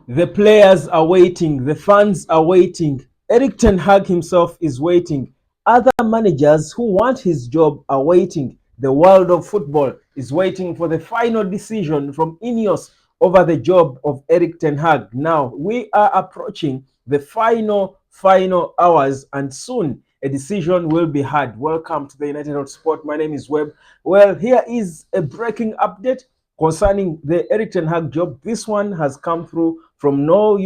The players are waiting, the fans are waiting. Erik Ten Hag himself is waiting. Other managers who want his job are waiting. The world of football is waiting for the final decision from Ineos over the job of Erik Ten Hag. Now, we are approaching the final hours, and soon a decision will be had. Welcome to the United Sport. My name is Webb. Well, here is a breaking update concerning the Erik Ten Hag job. This one has come through from no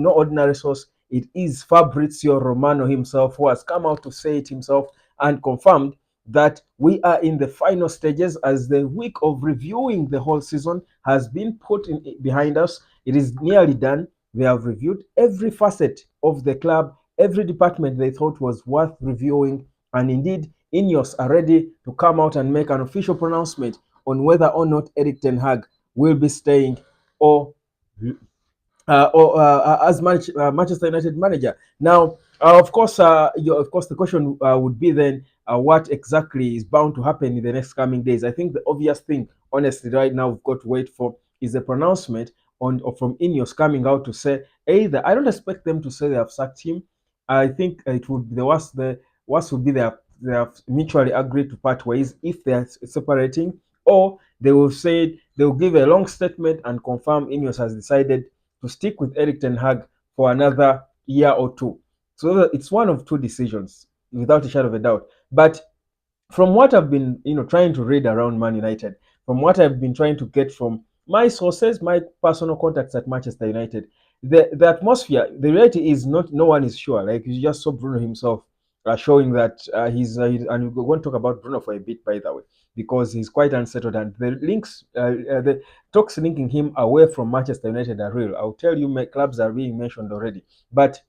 ordinary source. It is Fabrizio Romano himself who has come out to say it himself and confirmed that we are in the final stages as the week of reviewing the whole season has been put behind us. It is nearly done. They have reviewed every facet of the club, every department they thought was worth reviewing, and indeed, Ineos are ready to come out and make an official pronouncement on whether or not Erik Ten Hag will be staying or as Manchester United manager. Now, of course, the question would be then, what exactly is bound to happen in the next coming days? I think the obvious thing, honestly, right now we've got to wait for is a pronouncement from Ineos coming out to say either. I don't expect them to say they have sacked him. I think it would be the worst. The worst would be they have mutually agreed to part ways if they are separating, or they will give a long statement and confirm Ineos has decided to stick with Erik Ten Hag for another year or two. So it's one of two decisions, without a shadow of a doubt. But from what I've been, trying to read around Man United, from what I've been trying to get from my sources, my personal contacts at Manchester United, the atmosphere, the reality is not. No one is sure. Like you just saw Bruno himself showing that and we're going to talk about Bruno for a bit, by the way, because he's quite unsettled, and the talks linking him away from Manchester United are real. I'll tell you, my clubs are being mentioned already, but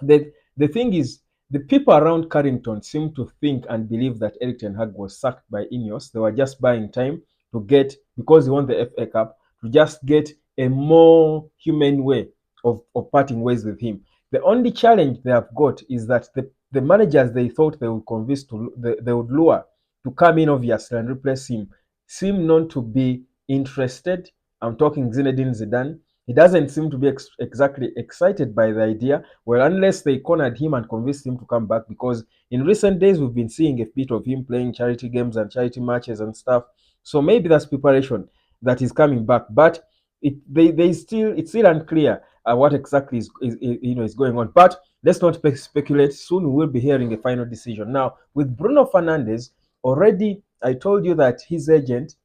the thing is, the people around Carrington seem to think and believe that Erik Ten Hag was sacked by Ineos. They were just buying time to get, because he won the FA Cup, to just get a more humane way of parting ways with him. The only challenge they have got is that the managers they thought they would convince they would lure to come in obviously and replace him seem not to be interested. I'm talking Zinedine Zidane. He doesn't seem to be exactly excited by the idea. Well, unless they cornered him and convinced him to come back, because in recent days we've been seeing a bit of him playing charity games and charity matches and stuff. So maybe that's preparation that is coming back. But it's still unclear what exactly is going on. But let's not speculate. Soon we will be hearing a final decision. Now with Bruno Fernandes, already I told you that his agent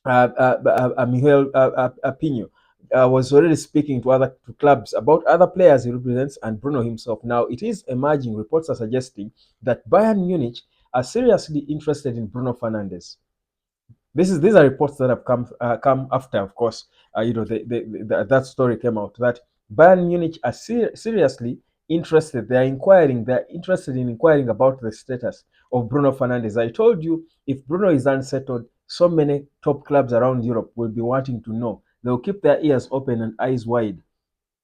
Miguel Pino was already speaking to to clubs about other players he represents and Bruno himself. Now, it is emerging, reports are suggesting that Bayern Munich are seriously interested in Bruno Fernandes. These are reports that have come after, of course, that story came out, that Bayern Munich are seriously interested. They're interested in inquiring about the status of Bruno Fernandes. I told you, if Bruno is unsettled, so many top clubs around Europe will be wanting to know. They'll keep their ears open and eyes wide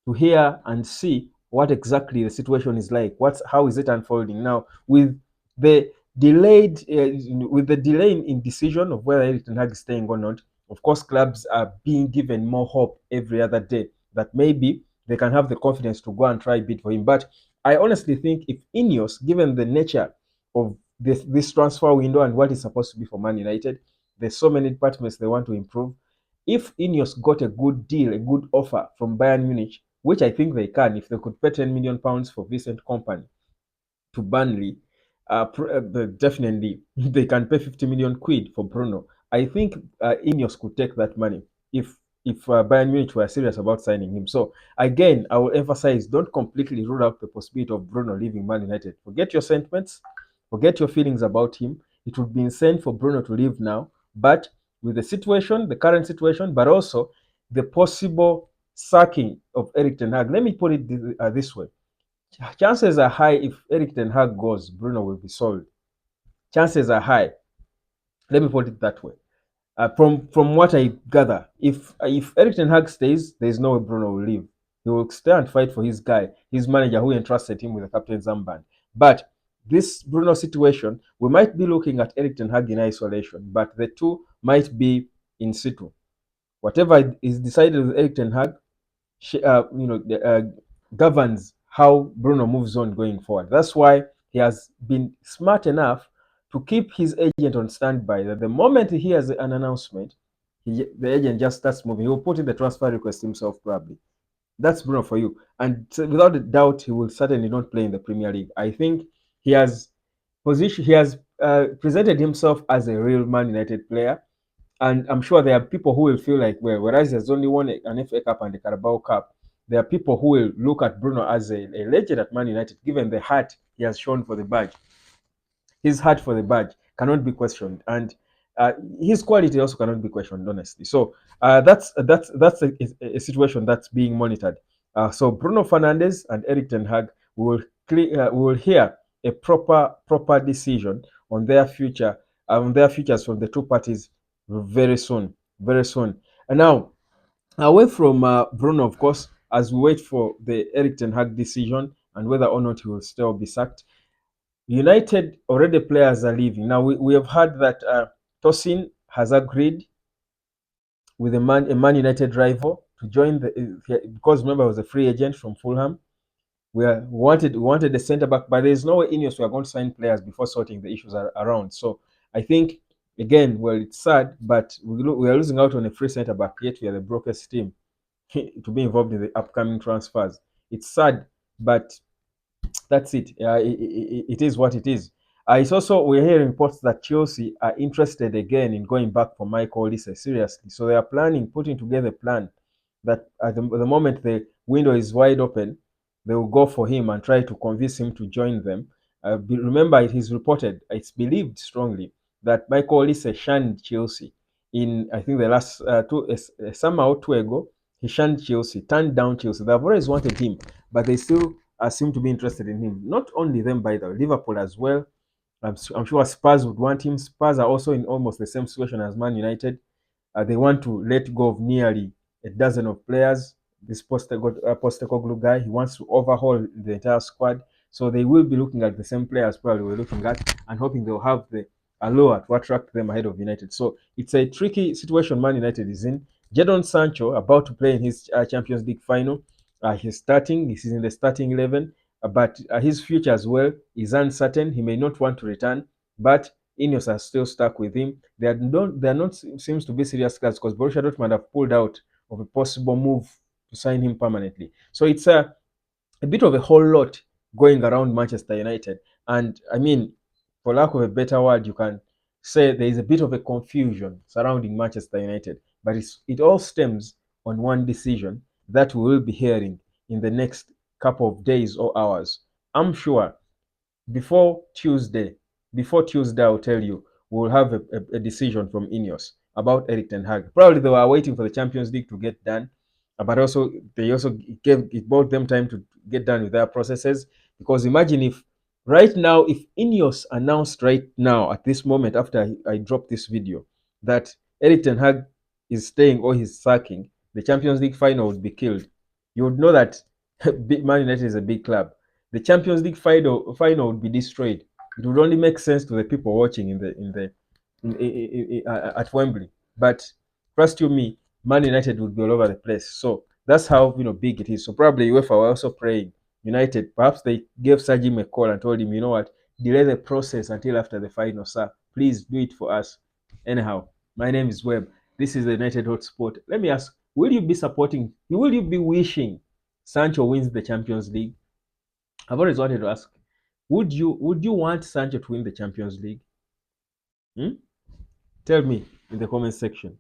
to hear and see what exactly the situation is like. How is it unfolding now the with the delay in decision of whether Erik Ten Hag is staying or not? Of course, clubs are being given more hope every other day that maybe they can have the confidence to go and try bid for him. But I honestly think if Ineos, given the nature of this transfer window and what is supposed to be for Man United, there's so many departments they want to improve. If Ineos got a good deal, a good offer from Bayern Munich, which I think they can, if they could pay £10 million for Vincent Company to Burnley, definitely they can pay 50 million quid for Bruno. I think Ineos could take that money if Bayern Munich were serious about signing him. So again, I will emphasize: don't completely rule out the possibility of Bruno leaving Man United. Forget your sentiments, forget your feelings about him. It would be insane for Bruno to leave now, but with the situation, the current situation, but also the possible sacking of Erik Ten Hag. Let me put it this way: chances are high if Erik Ten Hag goes, Bruno will be sold. Chances are high. Let me put it that way. From what I gather, if Erik Ten Hag stays, there is no way Bruno will leave. He will stay and fight for his guy, his manager who entrusted him with the captain's armband. But this Bruno situation, we might be looking at Erik Ten Hag in isolation, but the two might be in situ. Whatever is decided with Erik Ten Hag, governs how Bruno moves on going forward. That's why he has been smart enough to keep his agent on standby. That the moment he hears an announcement, the agent just starts moving. He will put in the transfer request himself, probably. That's Bruno for you. And so without a doubt, he will certainly not play in the Premier League. I think he has presented himself as a real Man United player, and I'm sure there are people who will feel like, well, whereas he has only won an FA Cup and the Carabao Cup, there are people who will look at Bruno as a legend at Man United, given the heart he has shown for the badge. His heart for the badge cannot be questioned, and his quality also cannot be questioned, honestly. So that's a situation that's being monitored. So Bruno Fernandes and Erik Ten Hag will hear a proper decision on their futures from the two parties very soon, very soon. And now, away from Bruno, of course, as we wait for the Erik Ten Hag decision and whether or not he will still be sacked, United already players are leaving. Now we have heard that Tosin has agreed with a Man United rival to join because remember he was a free agent from Fulham. We wanted a centre back, but there is no way Ineos were going to sign players before sorting the issues around. So I think again, well, it's sad, but we are losing out on a free centre back. Yet we are the brokest team to be involved in the upcoming transfers. It's sad, but that's it. It is what it is. It's also we're hearing reports that Chelsea are interested again in going back for Michael Olise seriously. So they are putting together a plan that at the moment the window is wide open, they will go for him and try to convince him to join them. Remember, it is reported, it's believed strongly that Michael Olise shunned Chelsea in I think the last a summer or two ago. He shunned Chelsea, turned down Chelsea. They've always wanted him, but they still seem to be interested in him. Not only them, by the way, Liverpool as well. I'm sure Spurs would want him. Spurs are also in almost the same situation as Man United. They want to let go of nearly a dozen of players. This Postecoglou guy, he wants to overhaul the entire squad. So they will be looking at the same players probably we're looking at and hoping they'll have the allure to attract them ahead of United. So it's a tricky situation Man United is in. Jadon Sancho about to play in his Champions League final. He's in the starting 11, but his future as well is uncertain. He may not want to return, but Ineos are still stuck with him. They are not seems to be serious cards because Borussia Dortmund have pulled out of a possible move to sign him permanently. So it's a bit of a whole lot going around Manchester United. And I mean, for lack of a better word, you can say there is a bit of a confusion surrounding Manchester United. But it all stems on one decision that we will be hearing in the next couple of days or hours. I'm sure before Tuesday, I'll tell you, we'll have a decision from Ineos about Erik Ten Hag. Probably they were waiting for the Champions League to get done, but also it bought them time to get done with their processes. Because imagine if Ineos announced right now at this moment after I dropped this video that Erik Ten Hag is staying or he's sacking, the Champions League final would be killed. You would know that Man United is a big club. The Champions League final would be destroyed. It would only make sense to the people watching at Wembley. But trust you me, Man United would be all over the place. So that's how big it is. So probably UEFA were also praying United. Perhaps they gave Sajim a call and told him, you know what, delay the process until after the final, sir. Please do it for us. Anyhow, my name is Webb. This is the United Hotspot. Let me ask, will you be supporting? Will you be wishing Sancho wins the Champions League? I've always wanted to ask, would you want Sancho to win the Champions League? Hmm? Tell me in the comment section.